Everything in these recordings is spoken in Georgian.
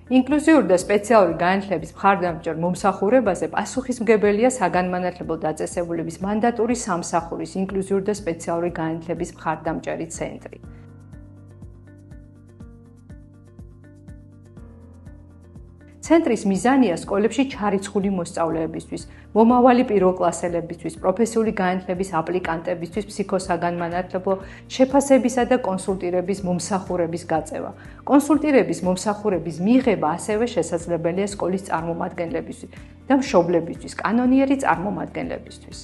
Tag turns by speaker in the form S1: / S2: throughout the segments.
S1: ინკლუზიური და სპეციალური განათლების მხარდამჭერ მომსახურებაზე პასუხისმგებელია საგანმანათლებლო დაწესებულების მანდატური სამსახურის ინკლუზიური და სპეციალური განათლების მხარდამჭერი ცენტრი. ცენტრის მიზანია სკოლებში ჩარიცხული მოსწავლეებისთვის, მომავალი პირველკლასელებისთვის, პროფესიული განათლების აპლიკანტებისთვის ფსიქოსაგანმანათლებლო შეფასებისა და კონსულტირების მომსახურების გაწევა. კონსულტირების მომსახურების მიღება ასევე შესაძლებელია სკოლის წარმომადგენლებისთვის და მშობლებისთვის, კანონიერი წარმომადგენლებისთვის.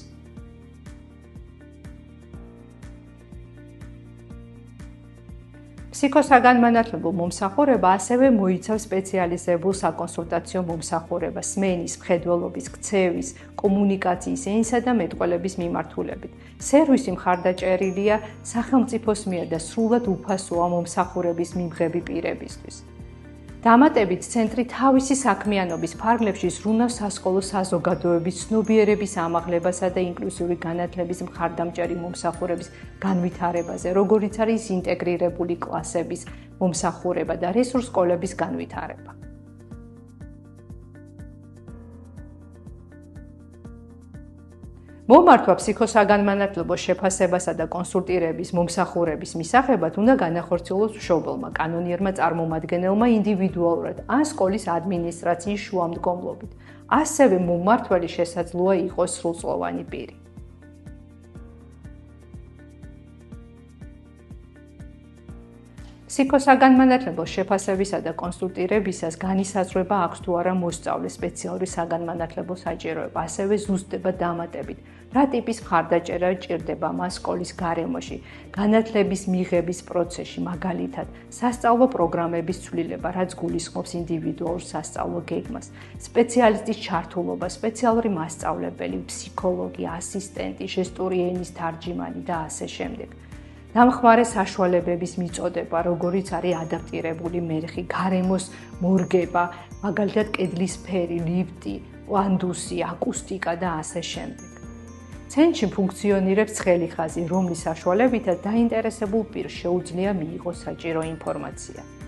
S1: ფსიქოსაგანმანათლებლო მომსახურება ასევე მოიცავს სპეციალიზებულ საკონსულტაციო მომსახურებას სმენის, მხედველობის, ქცევის, კომუნიკაციის, ენისა და მეტყველების მიმართულებით. სერვისი მხარდაჭერილია სახელმწიფოს მიერ და სრულად უფასოა მომსახურების მიმღები პირებისთვის. დამატებით, ცენტრი თავისი საქმიანობის ფარგლებში ზრუნავს სასკოლო საზოგადოების ცნობიერების ამაღლებასა და ინკლუზიური განათლების მხარდამჭერი მომსახურების განვითარებაზე, როგორიც არის ინტეგრირებული კლასების მომსახურება და რესურს სკოლების განვითარება. მომართვა ფსიქოსაგანმანათლებლო შეფასებასა და კონსულტირების მომსახურების მისაღებად უნდა განახორციელოს მშობელმა, კანონიერმა წარმომადგენელმა ინდივიდუალურად ან სკოლის ადმინისტრაციის შუამდგომლობით. ასევე მომმართველი შესაძლოა იყოს სრულწლოვანი პირი. ფსიქოსაგანმანათლებლო შეფასებისა და კონსულტირებისას განისაზღვრება აქვს თუ არა მოსწავლეს სპეციალური საგანმანათლებლო საჭიროება, ასევე ზუსტდება დამატებით, რა ტიპის მხარდაჭერა ჭირდება მას სკოლის გარემოში, განათლების მიღების პროცესში, მაგალითად, სასწავლო პროგრამების ცვლილება, რაც გულისხმობს ინდივიდუალურ სასწავლო გეგმას, სპეციალისტის ჩართულობა, სპეციალური მასწავლებელი, ფსიქოლოგი, ასისტენტი, ჟესტური ენის თარჯიმანი და ასე შემდეგ. დამხმარე საშუალებების მიწოდება, როგორიც არის ადაპტირებული მერხი, გარემოს მორგება, მაგალითად კედლის ფერი, ლიფტი, პანდუსი, აკუსტიკა და ასე შემდეგ. ცენტრში ფუნქციონირებს ცხელი ხაზი, რომლის საშუალებითაც დაინტერესებულ პირს შეუძლია მიიღოს საჭირო ინფორმაცია.